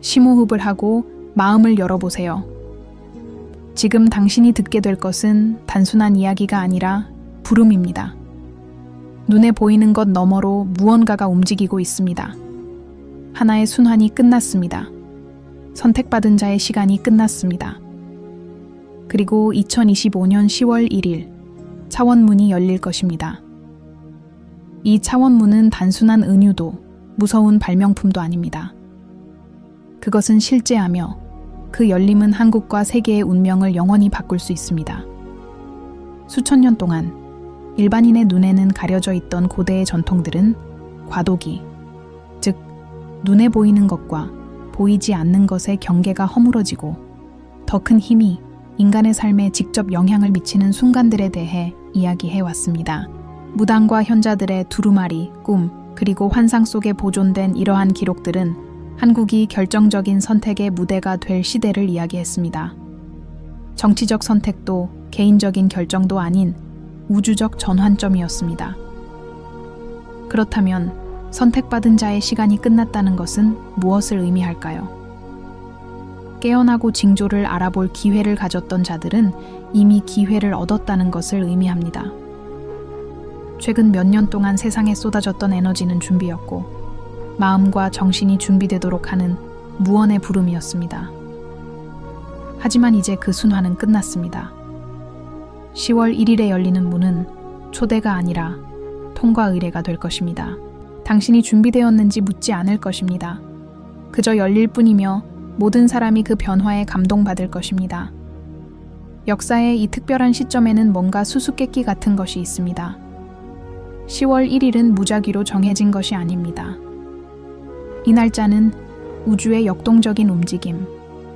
심호흡을 하고 마음을 열어보세요. 지금 당신이 듣게 될 것은 단순한 이야기가 아니라 부름입니다. 눈에 보이는 것 너머로 무언가가 움직이고 있습니다. 하나의 순환이 끝났습니다. 선택받은 자의 시간이 끝났습니다. 그리고 2025년 10월 1일 차원문이 열릴 것입니다. 이 차원문은 단순한 은유도 무서운 발명품도 아닙니다. 그것은 실제하며 그 열림은 한국과 세계의 운명을 영원히 바꿀 수 있습니다. 수천 년 동안 일반인의 눈에는 가려져 있던 고대의 전통들은 과도기, 즉 눈에 보이는 것과 보이지 않는 것의 경계가 허물어지고 더 큰 힘이 인간의 삶에 직접 영향을 미치는 순간들에 대해 이야기해왔습니다. 무당과 현자들의 두루마리, 꿈, 그리고 환상 속에 보존된 이러한 기록들은 한국이 결정적인 선택의 무대가 될 시대를 이야기했습니다. 정치적 선택도 개인적인 결정도 아닌 우주적 전환점이었습니다. 그렇다면 선택받은 자의 시간이 끝났다는 것은 무엇을 의미할까요? 깨어나고 징조를 알아볼 기회를 가졌던 자들은 이미 기회를 얻었다는 것을 의미합니다. 최근 몇 년 동안 세상에 쏟아졌던 에너지는 준비였고 마음과 정신이 준비되도록 하는 무언의 부름이었습니다. 하지만 이제 그 순환은 끝났습니다. 10월 1일에 열리는 문은 초대가 아니라 통과 의례가 될 것입니다. 당신이 준비되었는지 묻지 않을 것입니다. 그저 열릴 뿐이며 모든 사람이 그 변화에 감동받을 것입니다. 역사의 이 특별한 시점에는 뭔가 수수께끼 같은 것이 있습니다. 10월 1일은 무작위로 정해진 것이 아닙니다. 이 날짜는 우주의 역동적인 움직임,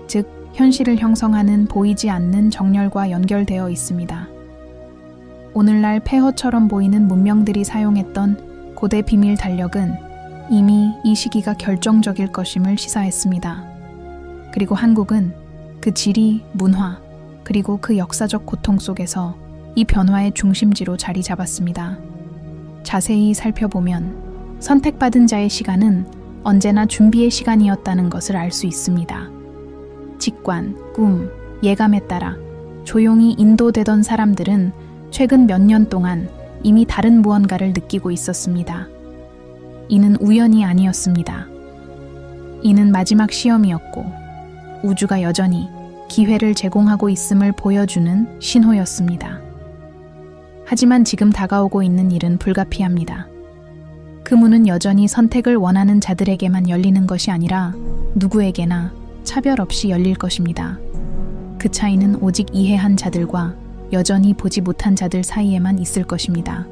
즉 현실을 형성하는 보이지 않는 정렬과 연결되어 있습니다. 오늘날 폐허처럼 보이는 문명들이 사용했던 고대 비밀 달력은 이미 이 시기가 결정적일 것임을 시사했습니다. 그리고 한국은 그 지리, 문화, 그리고 그 역사적 고통 속에서 이 변화의 중심지로 자리 잡았습니다. 자세히 살펴보면 선택받은 자의 시간은 언제나 준비의 시간이었다는 것을 알 수 있습니다. 직관, 꿈, 예감에 따라 조용히 인도되던 사람들은 최근 몇 년 동안 이미 다른 무언가를 느끼고 있었습니다. 이는 우연이 아니었습니다. 이는 마지막 시험이었고 우주가 여전히 기회를 제공하고 있음을 보여주는 신호였습니다. 하지만 지금 다가오고 있는 일은 불가피합니다. 그 문은 여전히 선택을 원하는 자들에게만 열리는 것이 아니라 누구에게나 차별 없이 열릴 것입니다. 그 차이는 오직 이해한 자들과 여전히 보지 못한 자들 사이에만 있을 것입니다.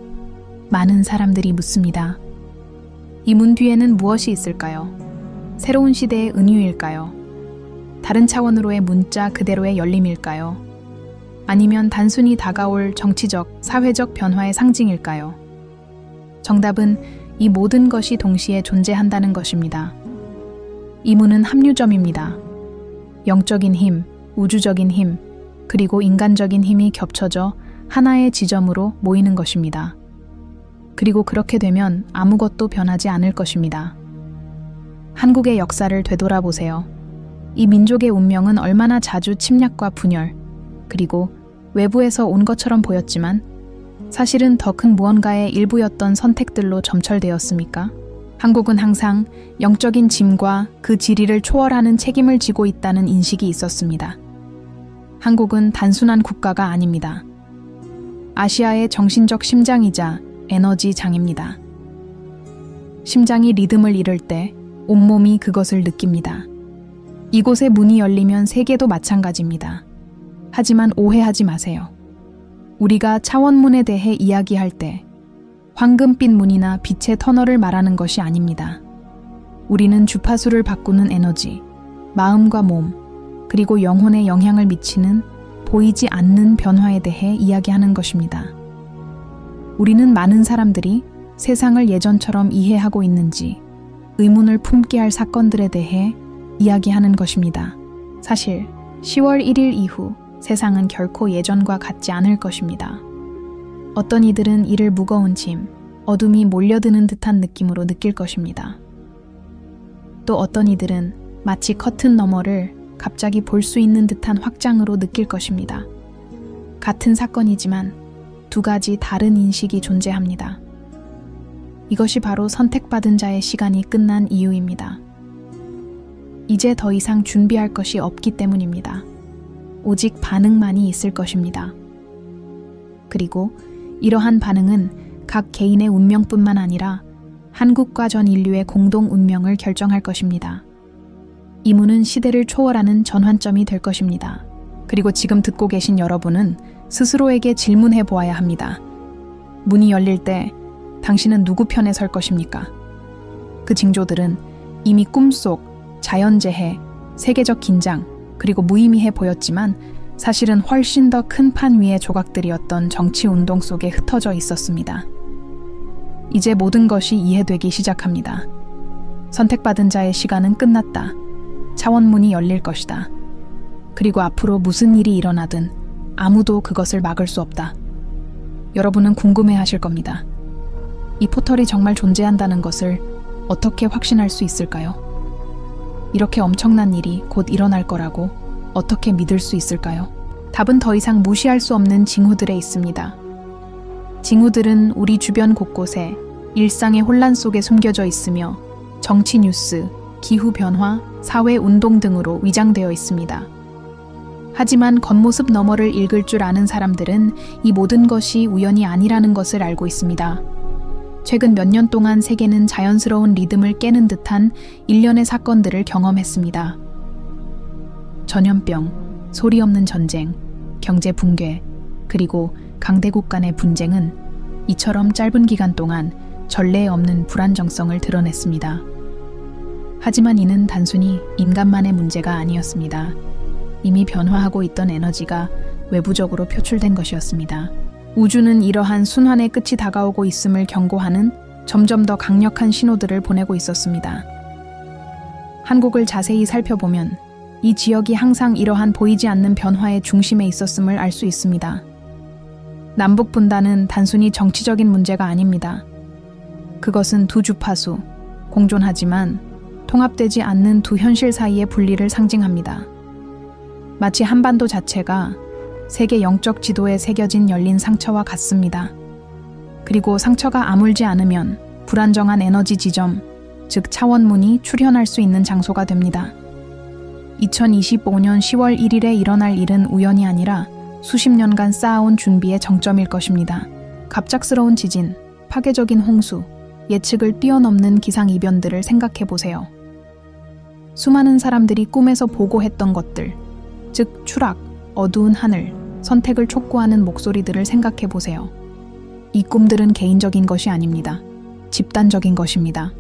많은 사람들이 묻습니다. 이 문 뒤에는 무엇이 있을까요? 새로운 시대의 은유일까요? 다른 차원으로의 문자 그대로의 열림일까요? 아니면 단순히 다가올 정치적, 사회적 변화의 상징일까요? 정답은 이 모든 것이 동시에 존재한다는 것입니다. 이 문은 합류점입니다. 영적인 힘, 우주적인 힘, 그리고 인간적인 힘이 겹쳐져 하나의 지점으로 모이는 것입니다. 그리고 그렇게 되면 아무것도 변하지 않을 것입니다. 한국의 역사를 되돌아보세요. 이 민족의 운명은 얼마나 자주 침략과 분열, 그리고 외부에서 온 것처럼 보였지만 사실은 더 큰 무언가의 일부였던 선택들로 점철되었습니까? 한국은 항상 영적인 짐과 그 지리를 초월하는 책임을 지고 있다는 인식이 있었습니다. 한국은 단순한 국가가 아닙니다. 아시아의 정신적 심장이자 에너지장입니다. 심장이 리듬을 잃을 때 온몸이 그것을 느낍니다. 이곳에 문이 열리면 세계도 마찬가지입니다. 하지만 오해하지 마세요. 우리가 차원문에 대해 이야기할 때 황금빛 문이나 빛의 터널을 말하는 것이 아닙니다. 우리는 주파수를 바꾸는 에너지, 마음과 몸, 그리고 영혼에 영향을 미치는 보이지 않는 변화에 대해 이야기하는 것입니다. 우리는 많은 사람들이 세상을 예전처럼 이해하고 있는지 의문을 품게 할 사건들에 대해 이야기하는 것입니다. 사실 10월 1일 이후 세상은 결코 예전과 같지 않을 것입니다. 어떤 이들은 이를 무거운 짐, 어둠이 몰려드는 듯한 느낌으로 느낄 것입니다. 또 어떤 이들은 마치 커튼 너머를 갑자기 볼 수 있는 듯한 확장으로 느낄 것입니다. 같은 사건이지만 두 가지 다른 인식이 존재합니다. 이것이 바로 선택받은 자의 시간이 끝난 이유입니다. 이제 더 이상 준비할 것이 없기 때문입니다. 오직 반응만이 있을 것입니다. 그리고 이러한 반응은 각 개인의 운명뿐만 아니라 한국과 전 인류의 공동 운명을 결정할 것입니다. 이 문은 시대를 초월하는 전환점이 될 것입니다. 그리고 지금 듣고 계신 여러분은 스스로에게 질문해 보아야 합니다. 문이 열릴 때 당신은 누구 편에 설 것입니까? 그 징조들은 이미 꿈속, 자연재해, 세계적 긴장, 그리고 무의미해 보였지만 사실은 훨씬 더 큰 판 위의 조각들이었던 정치운동 속에 흩어져 있었습니다. 이제 모든 것이 이해되기 시작합니다. 선택받은 자의 시간은 끝났다. 차원문이 열릴 것이다. 그리고 앞으로 무슨 일이 일어나든 아무도 그것을 막을 수 없다. 여러분은 궁금해하실 겁니다. 이 포털이 정말 존재한다는 것을 어떻게 확신할 수 있을까요? 이렇게 엄청난 일이 곧 일어날 거라고 어떻게 믿을 수 있을까요? 답은 더 이상 무시할 수 없는 징후들에 있습니다. 징후들은 우리 주변 곳곳에 일상의 혼란 속에 숨겨져 있으며 정치 뉴스, 기후 변화, 사회 운동 등으로 위장되어 있습니다. 하지만 겉모습 너머를 읽을 줄 아는 사람들은 이 모든 것이 우연이 아니라는 것을 알고 있습니다. 최근 몇 년 동안 세계는 자연스러운 리듬을 깨는 듯한 일련의 사건들을 경험했습니다. 전염병, 소리 없는 전쟁, 경제 붕괴, 그리고 강대국 간의 분쟁은 이처럼 짧은 기간 동안 전례 없는 불안정성을 드러냈습니다. 하지만 이는 단순히 인간만의 문제가 아니었습니다. 이미 변화하고 있던 에너지가 외부적으로 표출된 것이었습니다. 우주는 이러한 순환의 끝이 다가오고 있음을 경고하는 점점 더 강력한 신호들을 보내고 있었습니다. 한국을 자세히 살펴보면 이 지역이 항상 이러한 보이지 않는 변화의 중심에 있었음을 알 수 있습니다. 남북 분단은 단순히 정치적인 문제가 아닙니다. 그것은 두 주파수, 공존하지만 통합되지 않는 두 현실 사이의 분리를 상징합니다. 마치 한반도 자체가 세계 영적 지도에 새겨진 열린 상처와 같습니다. 그리고 상처가 아물지 않으면 불안정한 에너지 지점, 즉 차원문이 출현할 수 있는 장소가 됩니다. 2025년 10월 1일에 일어날 일은 우연이 아니라 수십 년간 쌓아온 준비의 정점일 것입니다. 갑작스러운 지진, 파괴적인 홍수, 예측을 뛰어넘는 기상이변들을 생각해보세요. 수많은 사람들이 꿈에서 보고했던 것들, 즉 추락, 어두운 하늘, 선택을 촉구하는 목소리들을 생각해보세요. 이 꿈들은 개인적인 것이 아닙니다. 집단적인 것입니다.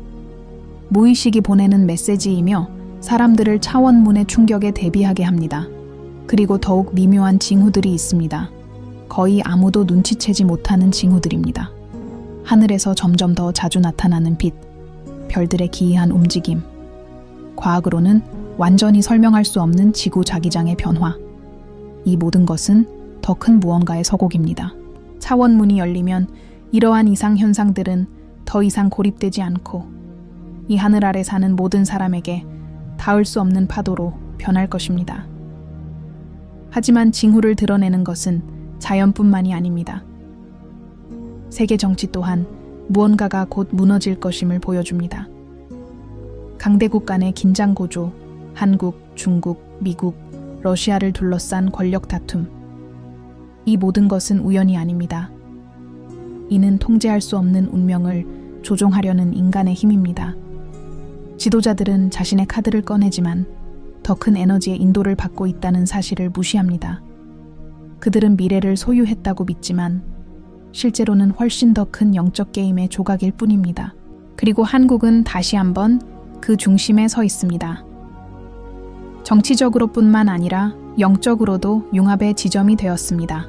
무의식이 보내는 메시지이며 사람들을 차원문의 충격에 대비하게 합니다. 그리고 더욱 미묘한 징후들이 있습니다. 거의 아무도 눈치채지 못하는 징후들입니다. 하늘에서 점점 더 자주 나타나는 빛, 별들의 기이한 움직임, 과학으로는 완전히 설명할 수 없는 지구 자기장의 변화. 이 모든 것은 더 큰 무언가의 서곡입니다. 차원문이 열리면 이러한 이상 현상들은 더 이상 고립되지 않고 이 하늘 아래 사는 모든 사람에게 닿을 수 없는 파도로 변할 것입니다. 하지만 징후를 드러내는 것은 자연뿐만이 아닙니다. 세계 정치 또한 무언가가 곧 무너질 것임을 보여줍니다. 강대국 간의 긴장 고조, 한국, 중국, 미국, 러시아를 둘러싼 권력 다툼. 이 모든 것은 우연이 아닙니다. 이는 통제할 수 없는 운명을 조종하려는 인간의 힘입니다. 지도자들은 자신의 카드를 꺼내지만 더 큰 에너지의 인도를 받고 있다는 사실을 무시합니다. 그들은 미래를 소유했다고 믿지만 실제로는 훨씬 더 큰 영적 게임의 조각일 뿐입니다. 그리고 한국은 다시 한번 그 중심에 서 있습니다. 정치적으로뿐만 아니라 영적으로도 융합의 지점이 되었습니다.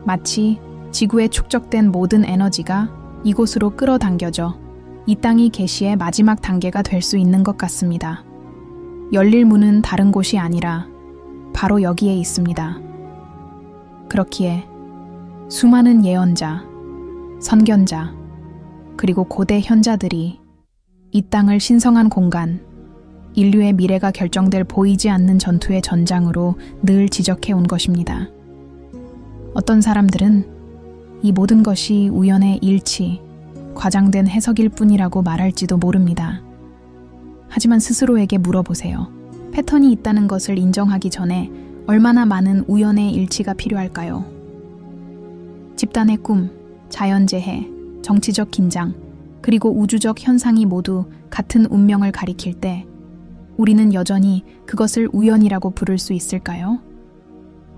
마치 지구에 축적된 모든 에너지가 이곳으로 끌어당겨져 이 땅이 계시의 마지막 단계가 될 수 있는 것 같습니다. 열릴 문은 다른 곳이 아니라 바로 여기에 있습니다. 그렇기에 수많은 예언자, 선견자, 그리고 고대 현자들이 이 땅을 신성한 공간, 인류의 미래가 결정될 보이지 않는 전투의 전장으로 늘 지적해 온 것입니다. 어떤 사람들은 이 모든 것이 우연의 일치, 과장된 해석일 뿐이라고 말할지도 모릅니다. 하지만 스스로에게 물어보세요. 패턴이 있다는 것을 인정하기 전에 얼마나 많은 우연의 일치가 필요할까요? 집단의 꿈, 자연재해, 정치적 긴장, 그리고 우주적 현상이 모두 같은 운명을 가리킬 때 우리는 여전히 그것을 우연이라고 부를 수 있을까요?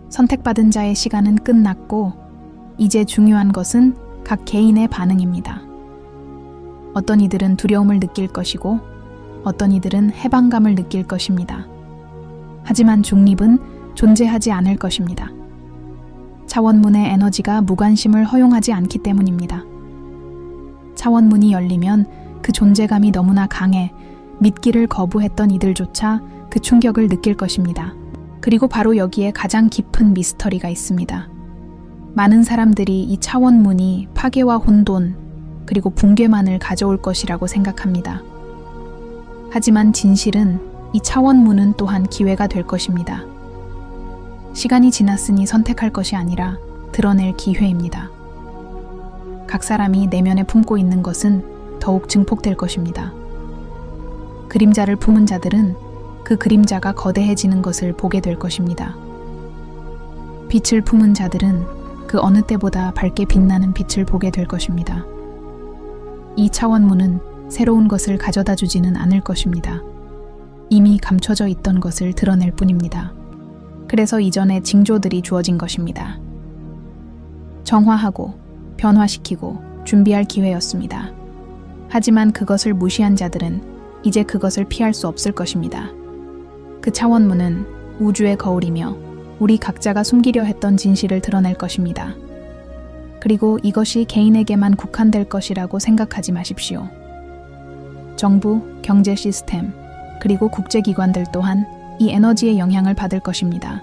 선택받은 자의 시간은 끝났고 이제 중요한 것은 각 개인의 반응입니다. 어떤 이들은 두려움을 느낄 것이고 어떤 이들은 해방감을 느낄 것입니다. 하지만 중립은 존재하지 않을 것입니다. 차원문의 에너지가 무관심을 허용하지 않기 때문입니다. 차원문이 열리면 그 존재감이 너무나 강해 믿기를 거부했던 이들조차 그 충격을 느낄 것입니다. 그리고 바로 여기에 가장 깊은 미스터리가 있습니다. 많은 사람들이 이 차원문이 파괴와 혼돈, 그리고 붕괴만을 가져올 것이라고 생각합니다. 하지만 진실은 이 차원문은 또한 기회가 될 것입니다. 시간이 지났으니 선택할 것이 아니라 드러낼 기회입니다. 각 사람이 내면에 품고 있는 것은 더욱 증폭될 것입니다. 그림자를 품은 자들은 그 그림자가 거대해지는 것을 보게 될 것입니다. 빛을 품은 자들은 그 어느 때보다 밝게 빛나는 빛을 보게 될 것입니다. 이 차원문은 새로운 것을 가져다 주지는 않을 것입니다. 이미 감춰져 있던 것을 드러낼 뿐입니다. 그래서 이전에 징조들이 주어진 것입니다. 정화하고 변화시키고 준비할 기회였습니다. 하지만 그것을 무시한 자들은 이제 그것을 피할 수 없을 것입니다. 그 차원문은 우주의 거울이며 우리 각자가 숨기려 했던 진실을 드러낼 것입니다. 그리고 이것이 개인에게만 국한될 것이라고 생각하지 마십시오. 정부, 경제 시스템, 그리고 국제기관들 또한 이 에너지의 영향을 받을 것입니다.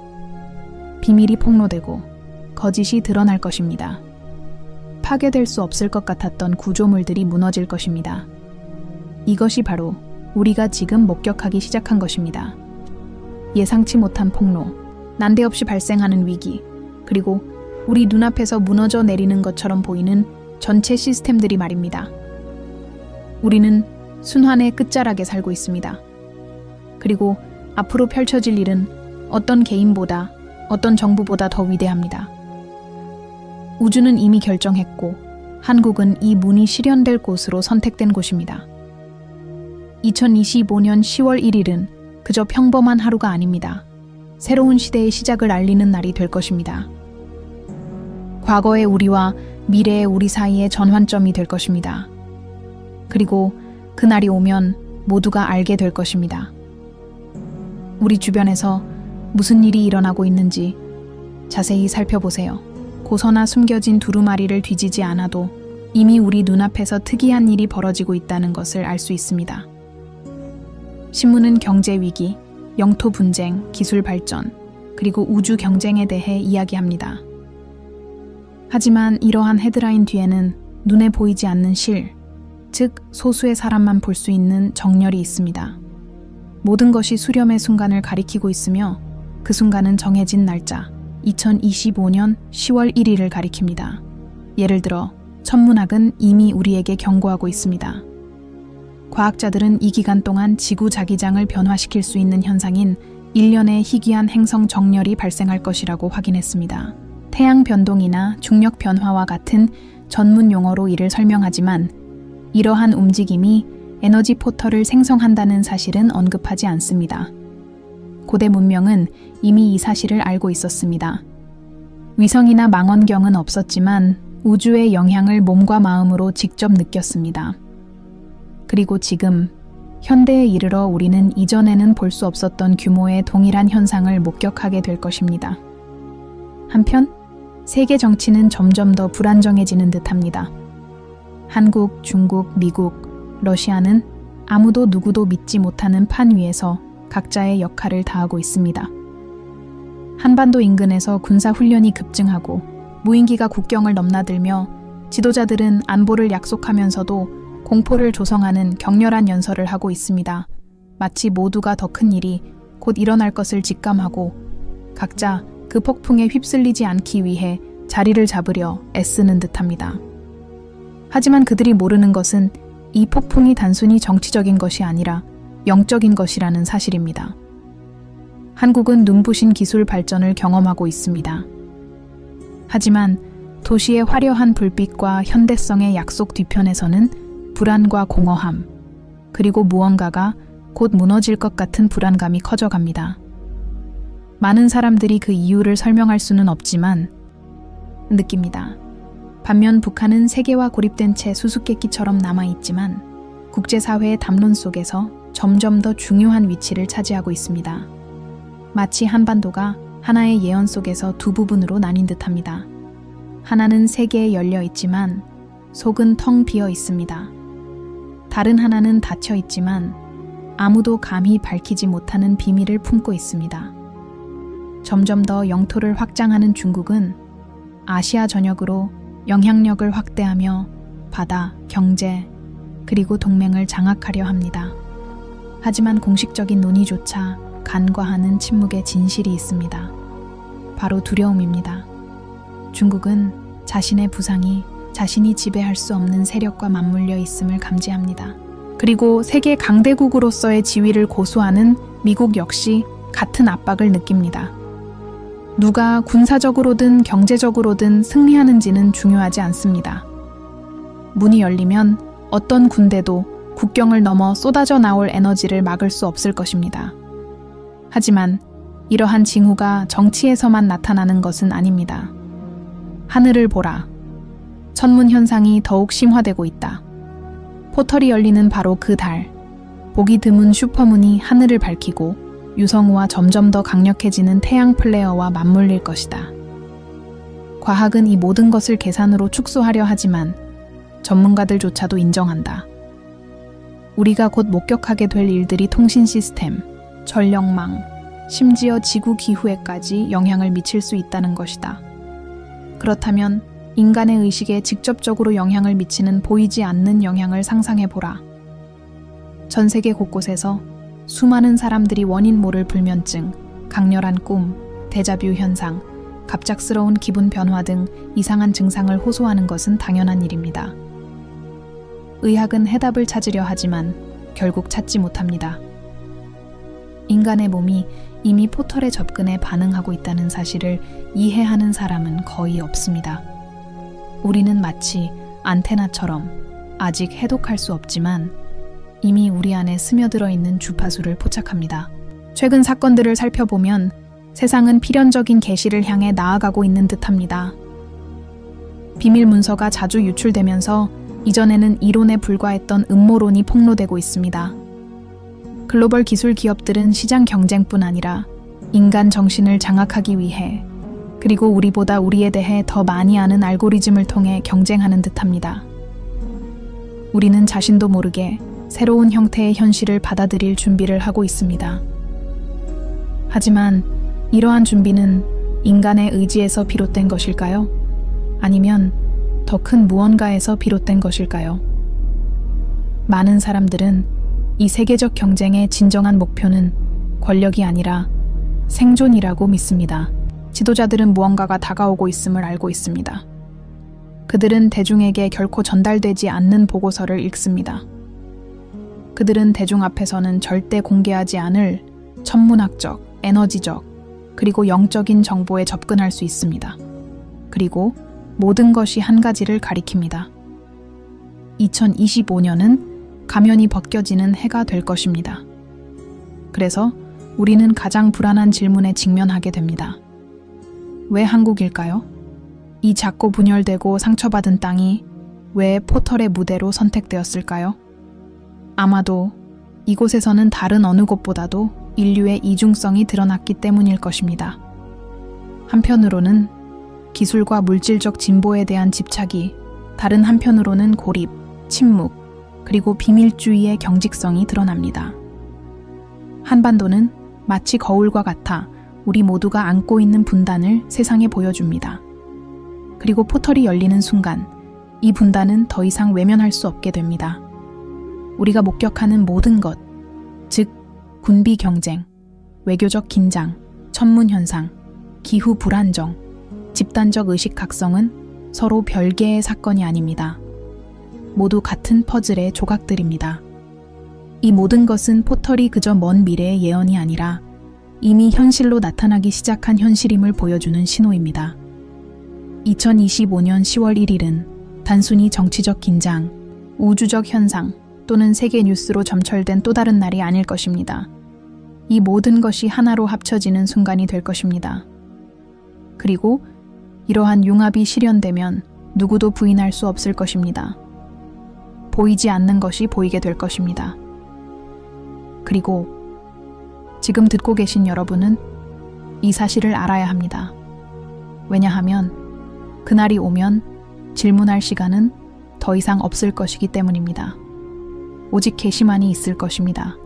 비밀이 폭로되고 거짓이 드러날 것입니다. 파괴될 수 없을 것 같았던 구조물들이 무너질 것입니다. 이것이 바로 우리가 지금 목격하기 시작한 것입니다. 예상치 못한 폭로, 난데없이 발생하는 위기, 그리고 우리 눈앞에서 무너져 내리는 것처럼 보이는 전체 시스템들이 말입니다. 우리는 순환의 끝자락에 살고 있습니다. 그리고 앞으로 펼쳐질 일은 어떤 개인보다, 어떤 정부보다 더 위대합니다. 우주는 이미 결정했고 한국은 이 문이 실현될 곳으로 선택된 곳입니다. 2025년 10월 1일은 그저 평범한 하루가 아닙니다. 새로운 시대의 시작을 알리는 날이 될 것입니다. 과거의 우리와 미래의 우리 사이의 전환점이 될 것입니다. 그리고 그날이 오면 모두가 알게 될 것입니다. 우리 주변에서 무슨 일이 일어나고 있는지 자세히 살펴보세요. 고서나 숨겨진 두루마리를 뒤지지 않아도 이미 우리 눈앞에서 특이한 일이 벌어지고 있다는 것을 알 수 있습니다. 신문은 경제 위기, 영토 분쟁, 기술 발전, 그리고 우주 경쟁에 대해 이야기합니다. 하지만 이러한 헤드라인 뒤에는 눈에 보이지 않는 실, 즉 소수의 사람만 볼 수 있는 정렬이 있습니다. 모든 것이 수렴의 순간을 가리키고 있으며 그 순간은 정해진 날짜, 2025년 10월 1일을 가리킵니다. 예를 들어 천문학은 이미 우리에게 경고하고 있습니다. 과학자들은 이 기간 동안 지구 자기장을 변화시킬 수 있는 현상인 일련의 희귀한 행성 정렬이 발생할 것이라고 확인했습니다. 태양 변동이나 중력 변화와 같은 전문 용어로 이를 설명하지만 이러한 움직임이 에너지 포털을 생성한다는 사실은 언급하지 않습니다. 고대 문명은 이미 이 사실을 알고 있었습니다. 위성이나 망원경은 없었지만 우주의 영향을 몸과 마음으로 직접 느꼈습니다. 그리고 지금 현대에 이르러 우리는 이전에는 볼 수 없었던 규모의 동일한 현상을 목격하게 될 것입니다. 한편 세계 정치는 점점 더 불안정해지는 듯합니다. 한국, 중국, 미국, 러시아는 아무도 누구도 믿지 못하는 판 위에서 각자의 역할을 다하고 있습니다. 한반도 인근에서 군사훈련이 급증하고 무인기가 국경을 넘나들며 지도자들은 안보를 약속하면서도 공포를 조성하는 격렬한 연설을 하고 있습니다. 마치 모두가 더 큰 일이 곧 일어날 것을 직감하고 각자 그 폭풍에 휩쓸리지 않기 위해 자리를 잡으려 애쓰는 듯합니다. 하지만 그들이 모르는 것은 이 폭풍이 단순히 정치적인 것이 아니라 영적인 것이라는 사실입니다. 한국은 눈부신 기술 발전을 경험하고 있습니다. 하지만 도시의 화려한 불빛과 현대성의 약속 뒤편에서는 불안과 공허함, 그리고 무언가가 곧 무너질 것 같은 불안감이 커져갑니다. 많은 사람들이 그 이유를 설명할 수는 없지만 느낍니다. 반면 북한은 세계와 고립된 채 수수께끼처럼 남아있지만 국제사회의 담론 속에서 점점 더 중요한 위치를 차지하고 있습니다. 마치 한반도가 하나의 예언 속에서 두 부분으로 나뉜 듯합니다. 하나는 세계에 열려 있지만 속은 텅 비어 있습니다. 다른 하나는 닫혀 있지만 아무도 감히 밝히지 못하는 비밀을 품고 있습니다. 점점 더 영토를 확장하는 중국은 아시아 전역으로 영향력을 확대하며 바다, 경제, 그리고 동맹을 장악하려 합니다. 하지만 공식적인 논의조차 간과하는 침묵의 진실이 있습니다. 바로 두려움입니다. 중국은 자신의 부상이 자신이 지배할 수 없는 세력과 맞물려 있음을 감지합니다. 그리고 세계 강대국으로서의 지위를 고수하는 미국 역시 같은 압박을 느낍니다. 누가 군사적으로든 경제적으로든 승리하는지는 중요하지 않습니다. 문이 열리면 어떤 군대도 국경을 넘어 쏟아져 나올 에너지를 막을 수 없을 것입니다. 하지만 이러한 징후가 정치에서만 나타나는 것은 아닙니다. 하늘을 보라. 천문 현상이 더욱 심화되고 있다. 포털이 열리는 바로 그 달, 보기 드문 슈퍼문이 하늘을 밝히고 유성우와 점점 더 강력해지는 태양 플레어와 맞물릴 것이다. 과학은 이 모든 것을 계산으로 축소하려 하지만 전문가들조차도 인정한다. 우리가 곧 목격하게 될 일들이 통신 시스템, 전력망, 심지어 지구 기후에까지 영향을 미칠 수 있다는 것이다. 그렇다면 인간의 의식에 직접적으로 영향을 미치는 보이지 않는 영향을 상상해보라. 전 세계 곳곳에서 수많은 사람들이 원인 모를 불면증, 강렬한 꿈, 데자뷰 현상, 갑작스러운 기분 변화 등 이상한 증상을 호소하는 것은 당연한 일입니다. 의학은 해답을 찾으려 하지만 결국 찾지 못합니다. 인간의 몸이 이미 포털에 접근해 반응하고 있다는 사실을 이해하는 사람은 거의 없습니다. 우리는 마치 안테나처럼 아직 해독할 수 없지만 이미 우리 안에 스며들어 있는 주파수를 포착합니다. 최근 사건들을 살펴보면 세상은 필연적인 계시를 향해 나아가고 있는 듯합니다. 비밀 문서가 자주 유출되면서 이전에는 이론에 불과했던 음모론이 폭로되고 있습니다. 글로벌 기술 기업들은 시장 경쟁뿐 아니라 인간 정신을 장악하기 위해 그리고 우리보다 우리에 대해 더 많이 아는 알고리즘을 통해 경쟁하는 듯합니다. 우리는 자신도 모르게 새로운 형태의 현실을 받아들일 준비를 하고 있습니다. 하지만 이러한 준비는 인간의 의지에서 비롯된 것일까요? 아니면 더 큰 무언가에서 비롯된 것일까요? 많은 사람들은 이 세계적 경쟁의 진정한 목표는 권력이 아니라 생존이라고 믿습니다. 지도자들은 무언가가 다가오고 있음을 알고 있습니다. 그들은 대중에게 결코 전달되지 않는 보고서를 읽습니다. 그들은 대중 앞에서는 절대 공개하지 않을 천문학적, 에너지적, 그리고 영적인 정보에 접근할 수 있습니다. 그리고 모든 것이 한 가지를 가리킵니다. 2025년은 가면이 벗겨지는 해가 될 것입니다. 그래서 우리는 가장 불안한 질문에 직면하게 됩니다. 왜 한국일까요? 이 작고 분열되고 상처받은 땅이 왜 포털의 무대로 선택되었을까요? 아마도 이곳에서는 다른 어느 곳보다도 인류의 이중성이 드러났기 때문일 것입니다. 한편으로는 기술과 물질적 진보에 대한 집착이, 다른 한편으로는 고립, 침묵, 그리고 비밀주의의 경직성이 드러납니다. 한반도는 마치 거울과 같아 우리 모두가 안고 있는 분단을 세상에 보여줍니다. 그리고 포털이 열리는 순간 이 분단은 더 이상 외면할 수 없게 됩니다. 우리가 목격하는 모든 것, 즉 군비 경쟁, 외교적 긴장, 천문 현상, 기후 불안정, 집단적 의식 각성은 서로 별개의 사건이 아닙니다. 모두 같은 퍼즐의 조각들입니다. 이 모든 것은 포털이 그저 먼 미래의 예언이 아니라 이미 현실로 나타나기 시작한 현실임을 보여주는 신호입니다. 2025년 10월 1일은 단순히 정치적 긴장, 우주적 현상 또는 세계 뉴스로 점철된 또 다른 날이 아닐 것입니다. 이 모든 것이 하나로 합쳐지는 순간이 될 것입니다. 그리고 이러한 융합이 실현되면 누구도 부인할 수 없을 것입니다. 보이지 않는 것이 보이게 될 것입니다. 그리고 지금 듣고 계신 여러분은 이 사실을 알아야 합니다. 왜냐하면 그날이 오면 질문할 시간은 더 이상 없을 것이기 때문입니다. 오직 계시만이 있을 것입니다.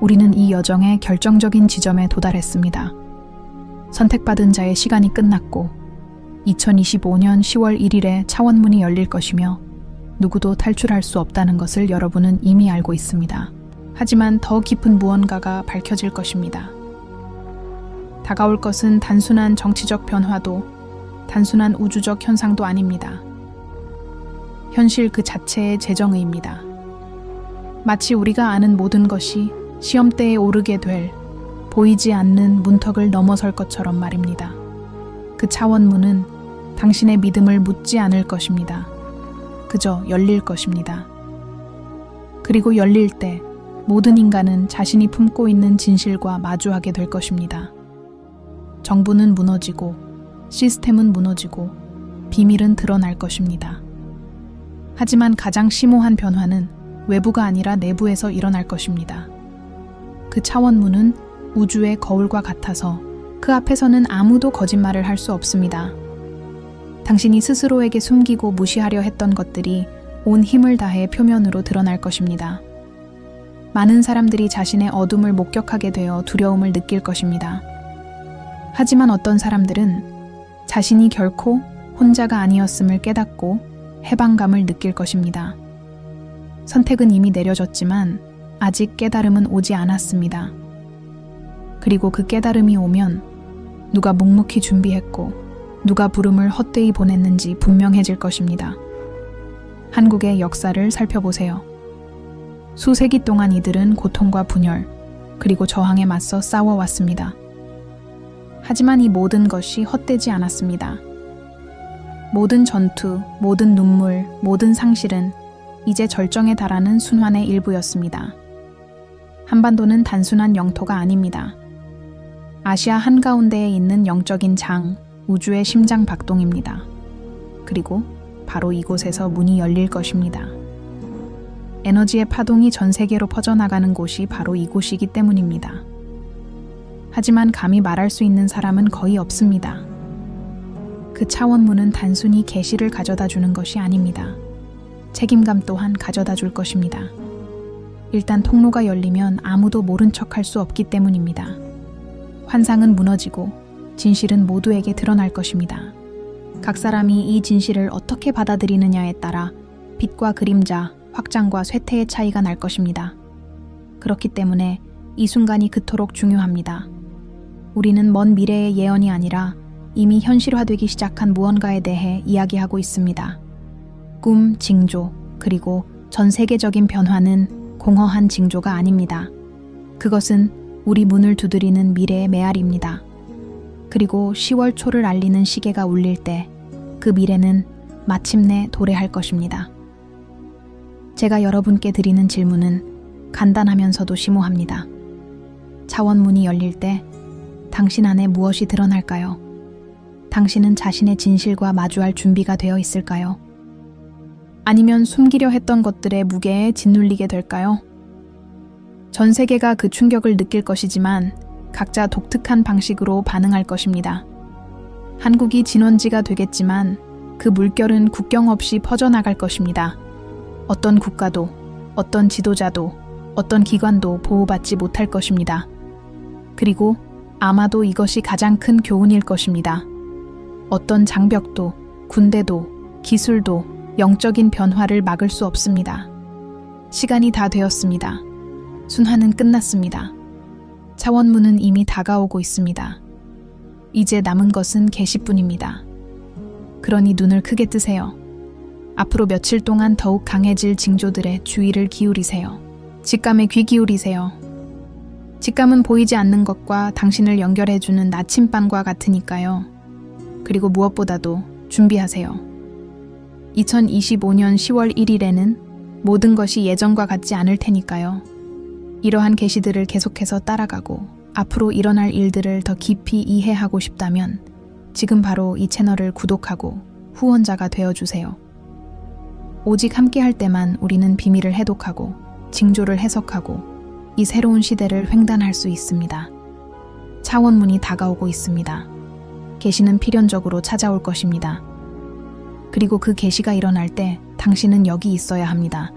우리는 이 여정의 결정적인 지점에 도달했습니다. 선택받은 자의 시간이 끝났고 2025년 10월 1일에 차원문이 열릴 것이며 누구도 탈출할 수 없다는 것을 여러분은 이미 알고 있습니다. 하지만 더 깊은 무언가가 밝혀질 것입니다. 다가올 것은 단순한 정치적 변화도 단순한 우주적 현상도 아닙니다. 현실 그 자체의 재정의입니다. 마치 우리가 아는 모든 것이 시험대에 오르게 될 보이지 않는 문턱을 넘어설 것처럼 말입니다. 그 차원문은 당신의 믿음을 묻지 않을 것입니다. 그저 열릴 것입니다. 그리고 열릴 때 모든 인간은 자신이 품고 있는 진실과 마주하게 될 것입니다. 정부는 무너지고 시스템은 무너지고 비밀은 드러날 것입니다. 하지만 가장 심오한 변화는 외부가 아니라 내부에서 일어날 것입니다. 그 차원문은 우주의 거울과 같아서 그 앞에서는 아무도 거짓말을 할 수 없습니다. 당신이 스스로에게 숨기고 무시하려 했던 것들이 온 힘을 다해 표면으로 드러날 것입니다. 많은 사람들이 자신의 어둠을 목격하게 되어 두려움을 느낄 것입니다. 하지만 어떤 사람들은 자신이 결코 혼자가 아니었음을 깨닫고 해방감을 느낄 것입니다. 선택은 이미 내려졌지만 아직 깨달음은 오지 않았습니다. 그리고 그 깨달음이 오면 누가 묵묵히 준비했고 누가 부름을 헛되이 보냈는지 분명해질 것입니다. 한국의 역사를 살펴보세요. 수세기 동안 이들은 고통과 분열, 그리고 저항에 맞서 싸워왔습니다. 하지만 이 모든 것이 헛되지 않았습니다. 모든 전투, 모든 눈물, 모든 상실은 이제 절정에 달하는 순환의 일부였습니다. 한반도는 단순한 영토가 아닙니다. 아시아 한가운데에 있는 영적인 장, 우주의 심장 박동입니다. 그리고 바로 이곳에서 문이 열릴 것입니다. 에너지의 파동이 전 세계로 퍼져나가는 곳이 바로 이곳이기 때문입니다. 하지만 감히 말할 수 있는 사람은 거의 없습니다. 그 차원문은 단순히 계시를 가져다 주는 것이 아닙니다. 책임감 또한 가져다 줄 것입니다. 일단 통로가 열리면 아무도 모른 척할 수 없기 때문입니다. 환상은 무너지고 진실은 모두에게 드러날 것입니다. 각 사람이 이 진실을 어떻게 받아들이느냐에 따라 빛과 그림자, 확장과 쇠퇴의 차이가 날 것입니다. 그렇기 때문에 이 순간이 그토록 중요합니다. 우리는 먼 미래의 예언이 아니라 이미 현실화되기 시작한 무언가에 대해 이야기하고 있습니다. 꿈, 징조, 그리고 전 세계적인 변화는 공허한 징조가 아닙니다. 그것은 우리 문을 두드리는 미래의 메아리입니다. 그리고 10월 초를 알리는 시계가 울릴 때 그 미래는 마침내 도래할 것입니다. 제가 여러분께 드리는 질문은 간단하면서도 심오합니다. 차원문이 열릴 때 당신 안에 무엇이 드러날까요? 당신은 자신의 진실과 마주할 준비가 되어 있을까요? 아니면 숨기려 했던 것들의 무게에 짓눌리게 될까요? 전 세계가 그 충격을 느낄 것이지만 각자 독특한 방식으로 반응할 것입니다. 한국이 진원지가 되겠지만 그 물결은 국경 없이 퍼져나갈 것입니다. 어떤 국가도, 어떤 지도자도, 어떤 기관도 보호받지 못할 것입니다. 그리고 아마도 이것이 가장 큰 교훈일 것입니다. 어떤 장벽도, 군대도, 기술도 영적인 변화를 막을 수 없습니다. 시간이 다 되었습니다. 순환은 끝났습니다. 차원문은 이미 다가오고 있습니다. 이제 남은 것은 계시뿐입니다. 그러니 눈을 크게 뜨세요. 앞으로 며칠 동안 더욱 강해질 징조들의 주의를 기울이세요. 직감에 귀 기울이세요. 직감은 보이지 않는 것과 당신을 연결해주는 나침반과 같으니까요. 그리고 무엇보다도 준비하세요. 2025년 10월 1일에는 모든 것이 예전과 같지 않을 테니까요. 이러한 계시들을 계속해서 따라가고 앞으로 일어날 일들을 더 깊이 이해하고 싶다면 지금 바로 이 채널을 구독하고 후원자가 되어주세요. 오직 함께 할 때만 우리는 비밀을 해독하고 징조를 해석하고 이 새로운 시대를 횡단할 수 있습니다. 차원문이 다가오고 있습니다. 계시는 필연적으로 찾아올 것입니다. 그리고 그 계시가 일어날 때 당신은 여기 있어야 합니다.